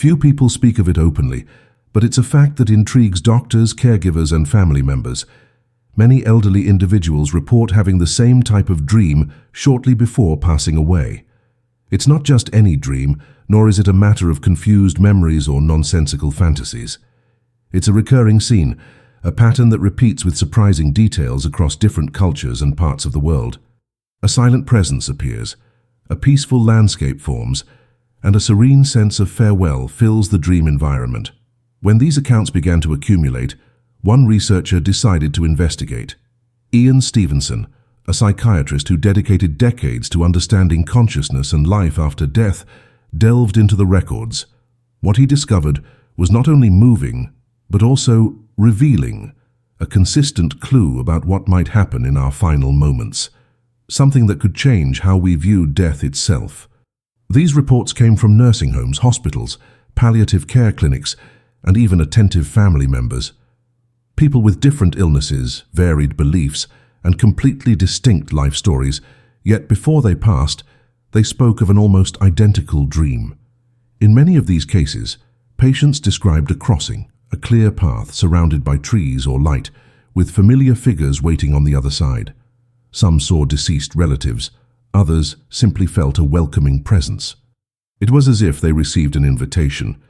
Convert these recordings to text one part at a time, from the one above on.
Few people speak of it openly, but it's a fact that intrigues doctors, caregivers, and family members. Many elderly individuals report having the same type of dream shortly before passing away. It's not just any dream, nor is it a matter of confused memories or nonsensical fantasies. It's a recurring scene, a pattern that repeats with surprising details across different cultures and parts of the world. A silent presence appears, a peaceful landscape forms, and a serene sense of farewell fills the dream environment. When these accounts began to accumulate, one researcher decided to investigate. Ian Stevenson, a psychiatrist who dedicated decades to understanding consciousness and life after death, delved into the records. What he discovered was not only moving, but also revealing, a consistent clue about what might happen in our final moments, something that could change how we view death itself. These reports came from nursing homes, hospitals, palliative care clinics, and even attentive family members. People with different illnesses, varied beliefs, and completely distinct life stories, yet before they passed, they spoke of an almost identical dream. In many of these cases, patients described a crossing, a clear path surrounded by trees or light, with familiar figures waiting on the other side. Some saw deceased relatives, others simply felt a welcoming presence. It was as if they received an invitation.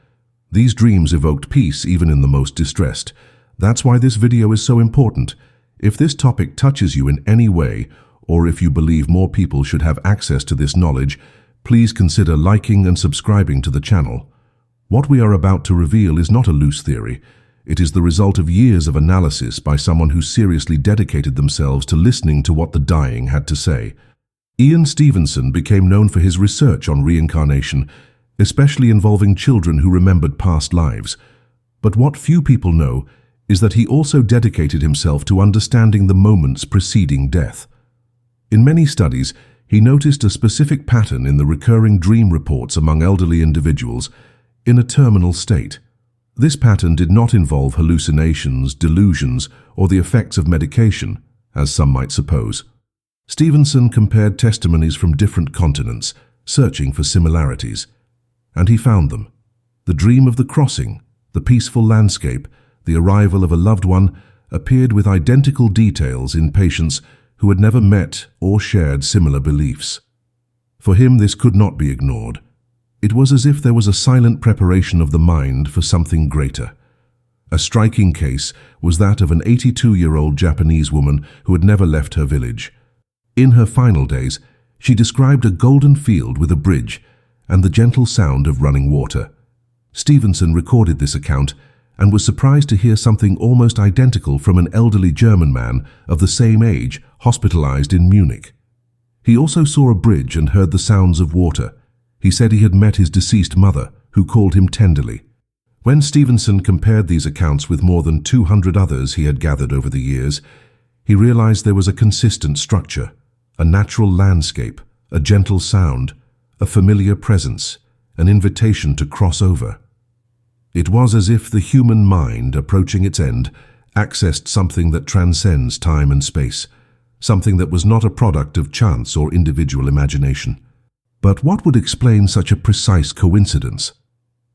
These dreams evoked peace even in the most distressed. That's why this video is so important. If this topic touches you in any way, or if you believe more people should have access to this knowledge, please consider liking and subscribing to the channel. What we are about to reveal is not a loose theory. It is the result of years of analysis by someone who seriously dedicated themselves to listening to what the dying had to say. Ian Stevenson became known for his research on reincarnation, especially involving children who remembered past lives. But what few people know is that he also dedicated himself to understanding the moments preceding death. In many studies, he noticed a specific pattern in the recurring dream reports among elderly individuals in a terminal state. This pattern did not involve hallucinations, delusions, or the effects of medication, as some might suppose. Stevenson compared testimonies from different continents, searching for similarities. And he found them. The dream of the crossing, the peaceful landscape, the arrival of a loved one appeared with identical details in patients who had never met or shared similar beliefs. For him, this could not be ignored. It was as if there was a silent preparation of the mind for something greater. A striking case was that of an 82-year-old Japanese woman who had never left her village. In her final days, she described a golden field with a bridge and the gentle sound of running water. Stevenson recorded this account and was surprised to hear something almost identical from an elderly German man of the same age hospitalized in Munich. He also saw a bridge and heard the sounds of water. He said he had met his deceased mother, who called him tenderly. When Stevenson compared these accounts with more than 200 others he had gathered over the years, he realized there was a consistent structure, a natural landscape, a gentle sound, a familiar presence, an invitation to cross over. It was as if the human mind, approaching its end, accessed something that transcends time and space, something that was not a product of chance or individual imagination. But what would explain such a precise coincidence?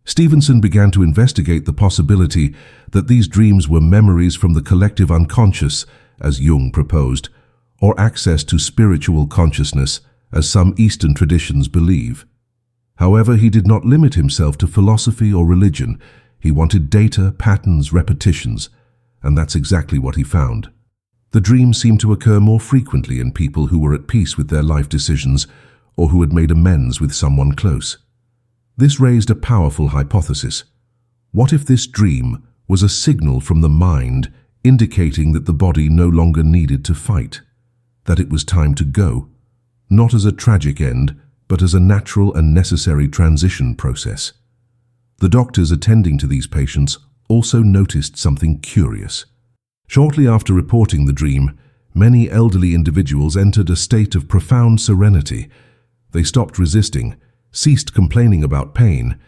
Stevenson began to investigate the possibility that these dreams were memories from the collective unconscious, as Jung proposed, or access to spiritual consciousness, as some Eastern traditions believe. However, he did not limit himself to philosophy or religion. He wanted data, patterns, repetitions, and that's exactly what he found. The dreams seemed to occur more frequently in people who were at peace with their life decisions or who had made amends with someone close. This raised a powerful hypothesis. What if this dream was a signal from the mind indicating that the body no longer needed to fight, that it was time to go, not as a tragic end, but as a natural and necessary transition process? The doctors attending to these patients also noticed something curious. Shortly after reporting the dream, many elderly individuals entered a state of profound serenity. They stopped resisting, ceased complaining about pain,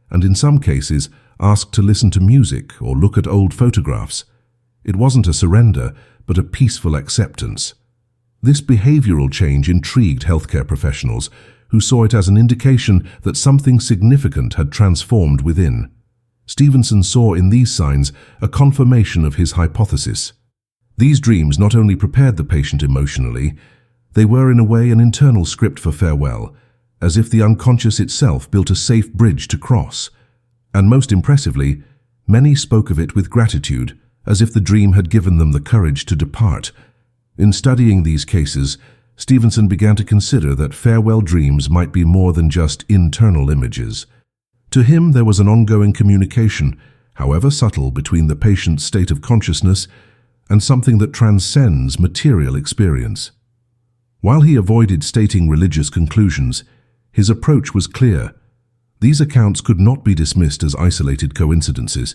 and in some cases asked to listen to music or look at old photographs. It wasn't a surrender, but a peaceful acceptance. This behavioral change intrigued healthcare professionals, who saw it as an indication that something significant had transformed within. Stevenson saw in these signs a confirmation of his hypothesis. These dreams not only prepared the patient emotionally, they were in a way an internal script for farewell, as if the unconscious itself built a safe bridge to cross. And most impressively, many spoke of it with gratitude, as if the dream had given them the courage to depart. In studying these cases, Stevenson began to consider that farewell dreams might be more than just internal images. To him, there was an ongoing communication, however subtle, between the patient's state of consciousness and something that transcends material experience. While he avoided stating religious conclusions, his approach was clear. These accounts could not be dismissed as isolated coincidences.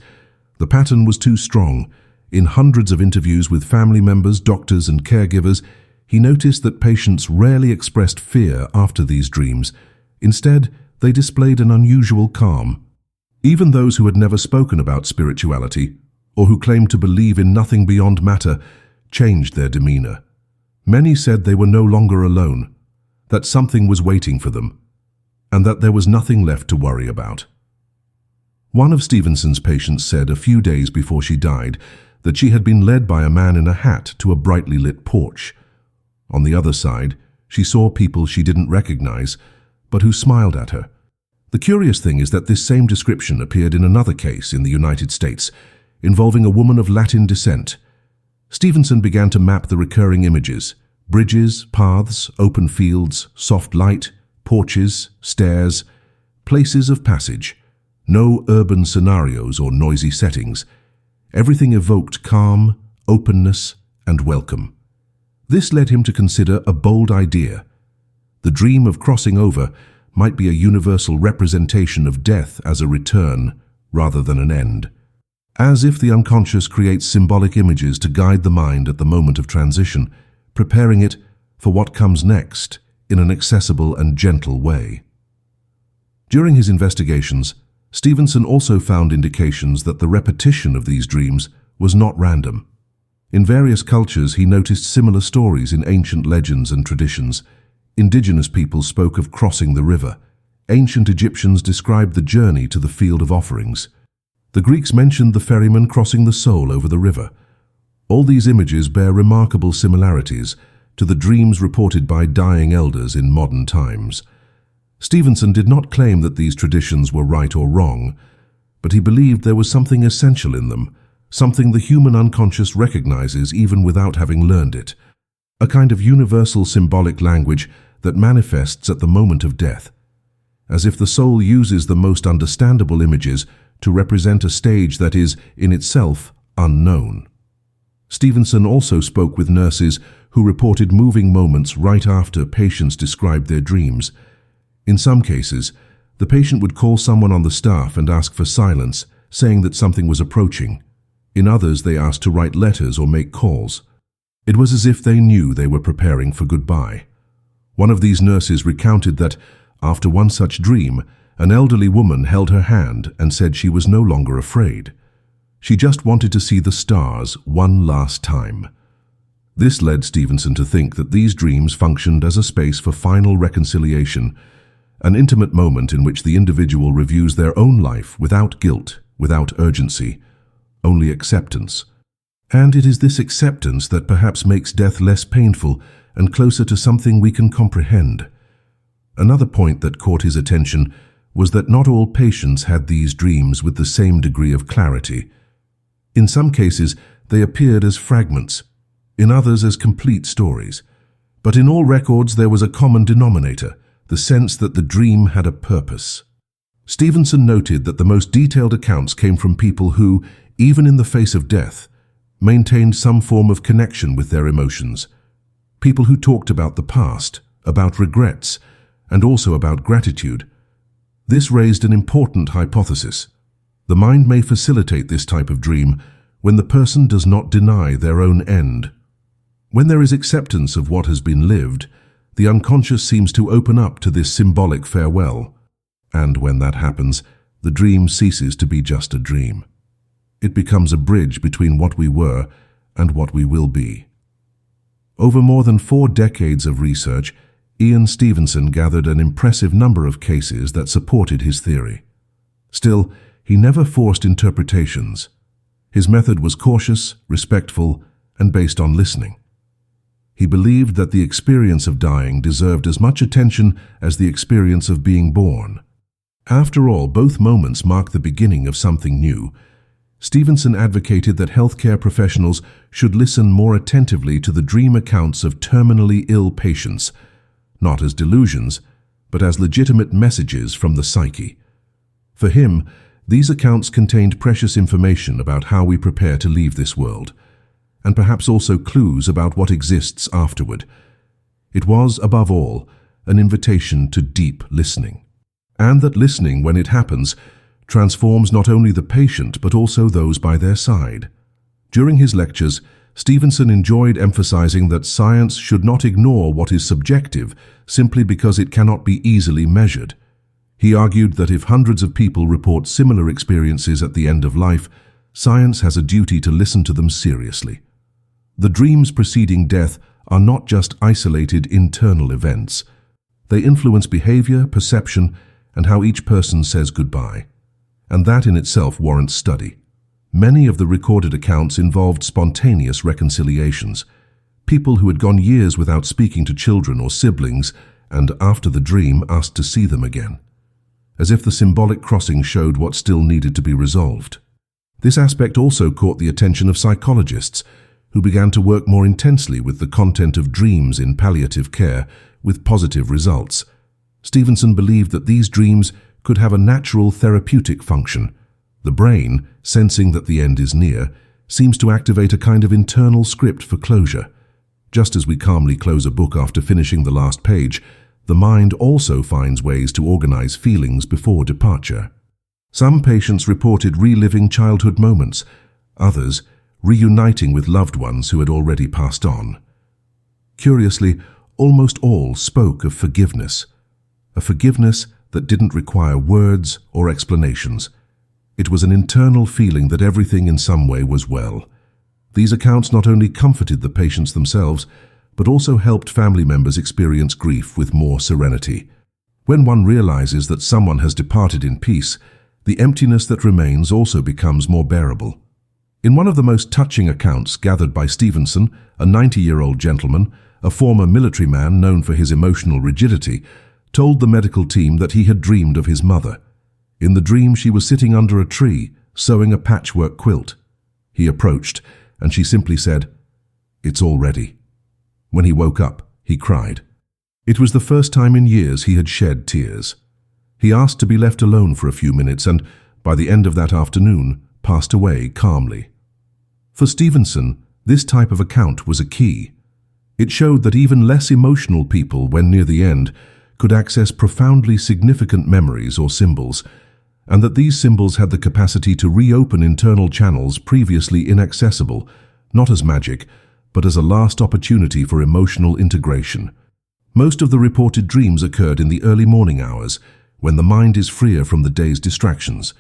The pattern was too strong. In hundreds of interviews with family members, doctors, and caregivers, he noticed that patients rarely expressed fear after these dreams. Instead, they displayed an unusual calm. Even those who had never spoken about spirituality, or who claimed to believe in nothing beyond matter, changed their demeanor. Many said they were no longer alone, that something was waiting for them, and that there was nothing left to worry about. One of Stevenson's patients said a few days before she died that she had been led by a man in a hat to a brightly lit porch. On the other side, she saw people she didn't recognize, but who smiled at her. The curious thing is that this same description appeared in another case in the United States, involving a woman of Latin descent. Stevenson began to map the recurring images: bridges, paths, open fields, soft light, porches, stairs, places of passage. No urban scenarios or noisy settings. Everything evoked calm, openness, and welcome. This led him to consider a bold idea. The dream of crossing over might be a universal representation of death as a return rather than an end. As if the unconscious creates symbolic images to guide the mind at the moment of transition, preparing it for what comes next in an accessible and gentle way. During his investigations, Stevenson also found indications that the repetition of these dreams was not random. In various cultures, he noticed similar stories in ancient legends and traditions. Indigenous people spoke of crossing the river. Ancient Egyptians described the journey to the field of offerings. The Greeks mentioned the ferryman crossing the Soul over the river. All these images bear remarkable similarities to the dreams reported by dying elders in modern times. Stevenson did not claim that these traditions were right or wrong, but he believed there was something essential in them, something the human unconscious recognizes even without having learned it, a kind of universal symbolic language that manifests at the moment of death, as if the soul uses the most understandable images to represent a stage that is, in itself, unknown. Stevenson also spoke with nurses who reported moving moments right after patients described their dreams. In some cases, the patient would call someone on the staff and ask for silence, saying that something was approaching. In others, they asked to write letters or make calls. It was as if they knew they were preparing for goodbye. One of these nurses recounted that, after one such dream, an elderly woman held her hand and said she was no longer afraid. She just wanted to see the stars one last time. This led Stevenson to think that these dreams functioned as a space for final reconciliation, an intimate moment in which the individual reviews their own life without guilt, without urgency, only acceptance. And it is this acceptance that perhaps makes death less painful and closer to something we can comprehend. Another point that caught his attention was that not all patients had these dreams with the same degree of clarity. In some cases, they appeared as fragments, in others as complete stories. But in all records there was a common denominator, the sense that the dream had a purpose. Stevenson noted that the most detailed accounts came from people who, even in the face of death, maintained some form of connection with their emotions. People who talked about the past, about regrets, and also about gratitude. This raised an important hypothesis. The mind may facilitate this type of dream when the person does not deny their own end. When there is acceptance of what has been lived, the unconscious seems to open up to this symbolic farewell. And when that happens, the dream ceases to be just a dream. It becomes a bridge between what we were and what we will be. Over more than 4 decades of research, Ian Stevenson gathered an impressive number of cases that supported his theory. Still, he never forced interpretations. His method was cautious, respectful, and based on listening. He believed that the experience of dying deserved as much attention as the experience of being born. After all, both moments mark the beginning of something new. Stevenson advocated that healthcare professionals should listen more attentively to the dream accounts of terminally ill patients, not as delusions, but as legitimate messages from the psyche. For him, these accounts contained precious information about how we prepare to leave this world, and perhaps also clues about what exists afterward. It was, above all, an invitation to deep listening. And that listening, when it happens, transforms not only the patient but also those by their side. During his lectures, Stevenson enjoyed emphasizing that science should not ignore what is subjective simply because it cannot be easily measured. He argued that if hundreds of people report similar experiences at the end of life, science has a duty to listen to them seriously. The dreams preceding death are not just isolated internal events. They influence behavior, perception, and how each person says goodbye. And that in itself warrants study. Many of the recorded accounts involved spontaneous reconciliations. People who had gone years without speaking to children or siblings and, after the dream, asked to see them again, as if the symbolic crossing showed what still needed to be resolved. This aspect also caught the attention of psychologists, who began to work more intensely with the content of dreams in palliative care, with positive results. Stevenson believed that these dreams could have a natural therapeutic function. The brain, sensing that the end is near, seems to activate a kind of internal script for closure. Just as we calmly close a book after finishing the last page, the mind also finds ways to organize feelings before departure. Some patients reported reliving childhood moments, others reuniting with loved ones who had already passed on. Curiously, almost all spoke of forgiveness, a forgiveness that didn't require words or explanations. It was an internal feeling that everything in some way was well. These accounts not only comforted the patients themselves, but also helped family members experience grief with more serenity. When one realizes that someone has departed in peace, the emptiness that remains also becomes more bearable. In one of the most touching accounts gathered by Stevenson, a 90-year-old gentleman, a former military man known for his emotional rigidity, told the medical team that he had dreamed of his mother. In the dream, she was sitting under a tree, sewing a patchwork quilt. He approached, and she simply said, "It's all ready." When he woke up, he cried. It was the first time in years he had shed tears. He asked to be left alone for a few minutes and, by the end of that afternoon, passed away calmly. For Stevenson, this type of account was a key. It showed that even less emotional people, when near the end, could access profoundly significant memories or symbols, and that these symbols had the capacity to reopen internal channels previously inaccessible, not as magic, but as a last opportunity for emotional integration. Most of the reported dreams occurred in the early morning hours, when the mind is freer from the day's distractions.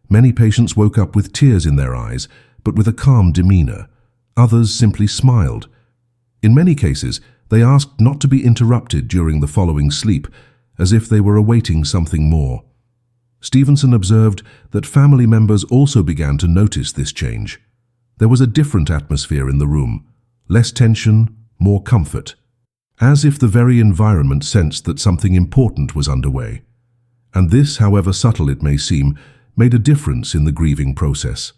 Many patients woke up with tears in their eyes, but with a calm demeanor. Others simply smiled. In many cases, they asked not to be interrupted during the following sleep, as if they were awaiting something more. Stevenson observed that family members also began to notice this change. There was a different atmosphere in the room, less tension, more comfort, as if the very environment sensed that something important was underway. And this, however subtle it may seem, made a difference in the grieving process.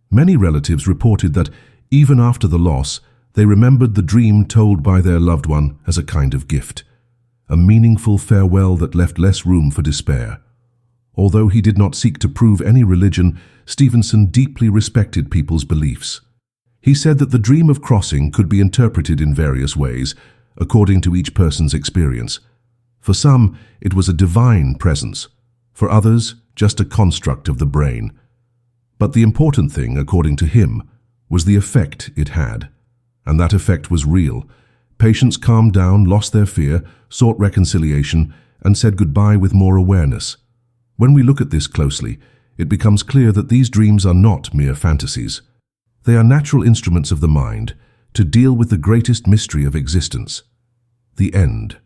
Many relatives reported that, even after the loss, they remembered the dream told by their loved one as a kind of gift, a meaningful farewell that left less room for despair. Although he did not seek to prove any religion, Stevenson deeply respected people's beliefs. He said that the dream of crossing could be interpreted in various ways, according to each person's experience. For some, it was a divine presence. For others, just a construct of the brain. But the important thing, according to him, was the effect it had. And that effect was real. Patients calmed down, lost their fear, sought reconciliation, and said goodbye with more awareness. When we look at this closely, it becomes clear that these dreams are not mere fantasies. They are natural instruments of the mind to deal with the greatest mystery of existence, the end.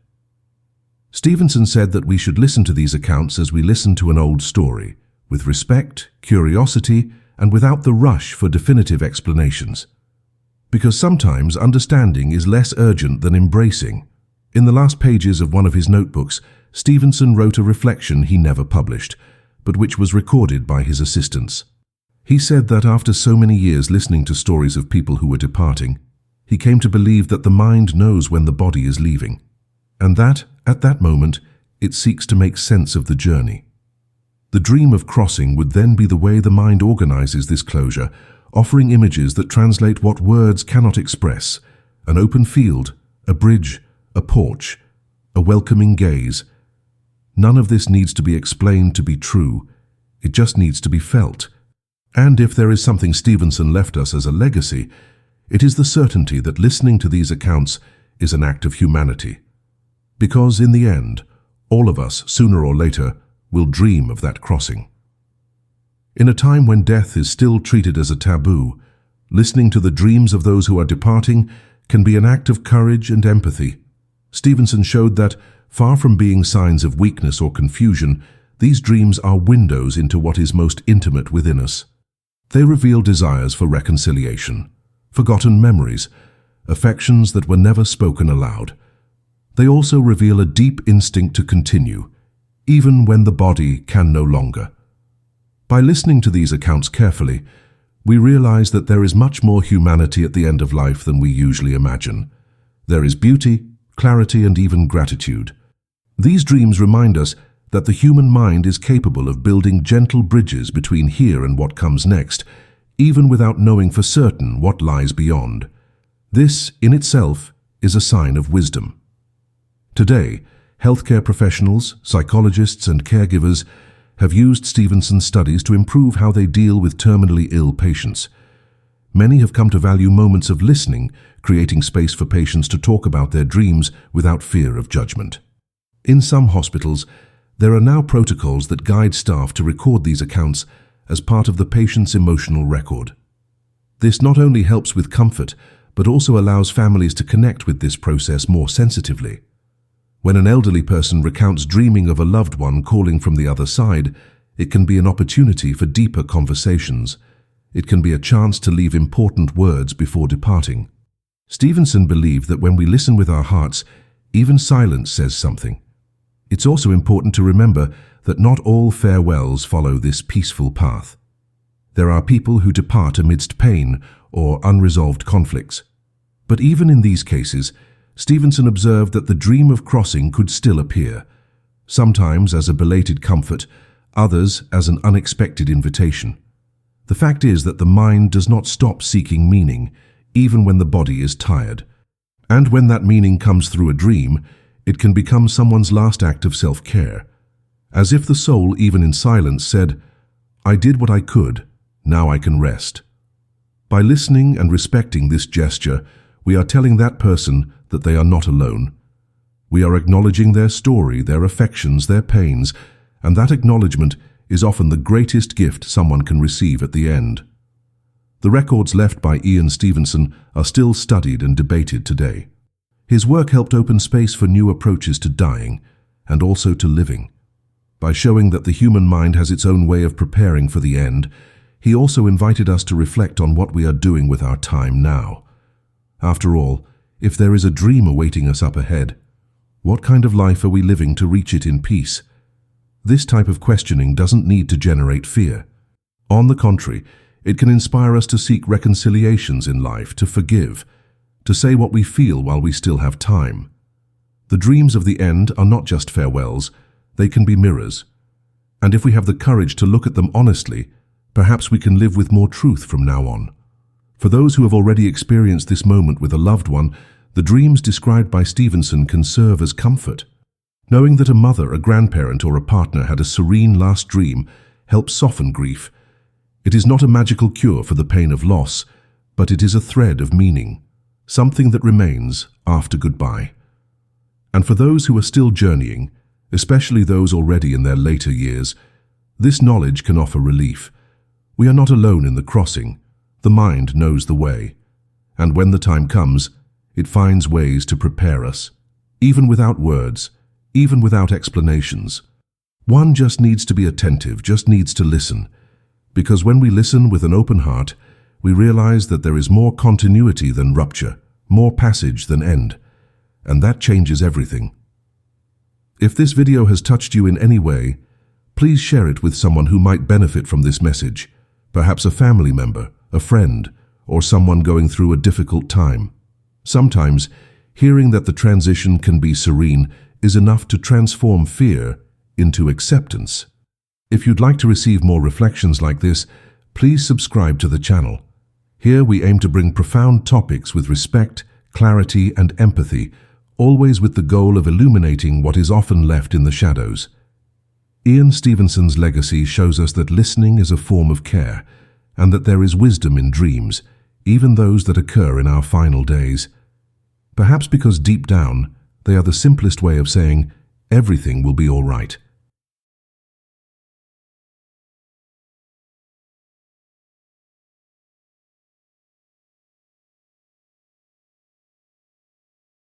Stevenson said that we should listen to these accounts as we listen to an old story, with respect, curiosity, and without the rush for definitive explanations. Because sometimes understanding is less urgent than embracing. In the last pages of one of his notebooks, Stevenson wrote a reflection he never published, but which was recorded by his assistants. He said that after so many years listening to stories of people who were departing, he came to believe that the mind knows when the body is leaving, and that, at that moment, it seeks to make sense of the journey. The dream of crossing would then be the way the mind organizes this closure, offering images that translate what words cannot express: an open field, a bridge, a porch, a welcoming gaze. None of this needs to be explained to be true. It just needs to be felt. And if there is something Stevenson left us as a legacy, it is the certainty that listening to these accounts is an act of humanity. Because in the end, all of us, sooner or later, will dream of that crossing. In a time when death is still treated as a taboo, listening to the dreams of those who are departing can be an act of courage and empathy. Stevenson showed that, far from being signs of weakness or confusion, these dreams are windows into what is most intimate within us. They reveal desires for reconciliation, forgotten memories, affections that were never spoken aloud. They also reveal a deep instinct to continue, even when the body can no longer. By listening to these accounts carefully, we realize that there is much more humanity at the end of life than we usually imagine. There is beauty, clarity, and even gratitude. These dreams remind us that the human mind is capable of building gentle bridges between here and what comes next, even without knowing for certain what lies beyond. This, in itself, is a sign of wisdom. Today, healthcare professionals, psychologists, and caregivers have used Stevenson's studies to improve how they deal with terminally ill patients. Many have come to value moments of listening, creating space for patients to talk about their dreams without fear of judgment. In some hospitals, there are now protocols that guide staff to record these accounts as part of the patient's emotional record. This not only helps with comfort, but also allows families to connect with this process more sensitively. When an elderly person recounts dreaming of a loved one calling from the other side, it can be an opportunity for deeper conversations. It can be a chance to leave important words before departing. Stevenson believed that when we listen with our hearts, even silence says something. It's also important to remember that not all farewells follow this peaceful path. There are people who depart amidst pain or unresolved conflicts. But even in these cases, Stevenson observed that the dream of crossing could still appear, sometimes as a belated comfort, others as an unexpected invitation. The fact is that the mind does not stop seeking meaning, even when the body is tired. And when that meaning comes through a dream, it can become someone's last act of self-care. As if the soul, even in silence, said, "I did what I could, now I can rest." By listening and respecting this gesture, we are telling that person that they are not alone. We are acknowledging their story, their affections, their pains, and that acknowledgement is often the greatest gift someone can receive at the end. The records left by Ian Stevenson are still studied and debated today. His work helped open space for new approaches to dying and also to living. By showing that the human mind has its own way of preparing for the end, he also invited us to reflect on what we are doing with our time now. After all, if there is a dream awaiting us up ahead, what kind of life are we living to reach it in peace? This type of questioning doesn't need to generate fear. On the contrary, it can inspire us to seek reconciliations in life, to forgive, to say what we feel while we still have time. The dreams of the end are not just farewells, they can be mirrors. And if we have the courage to look at them honestly, perhaps we can live with more truth from now on. For those who have already experienced this moment with a loved one, the dreams described by Stevenson can serve as comfort. Knowing that a mother, a grandparent, or a partner had a serene last dream helps soften grief. It is not a magical cure for the pain of loss, but it is a thread of meaning, something that remains after goodbye. And for those who are still journeying, especially those already in their later years, this knowledge can offer relief. We are not alone in the crossing. The mind knows the way. And when the time comes, it finds ways to prepare us. Even without words, even without explanations. One just needs to be attentive, just needs to listen. Because when we listen with an open heart, we realize that there is more continuity than rupture, more passage than end. And that changes everything. If this video has touched you in any way, please share it with someone who might benefit from this message, perhaps a family member, a friend, or someone going through a difficult time. Sometimes, hearing that the transition can be serene is enough to transform fear into acceptance. If you'd like to receive more reflections like this, please subscribe to the channel. Here we aim to bring profound topics with respect, clarity, and empathy, always with the goal of illuminating what is often left in the shadows. Ian Stevenson's legacy shows us that listening is a form of care, and that there is wisdom in dreams, even those that occur in our final days. Perhaps because deep down, they are the simplest way of saying, everything will be all right.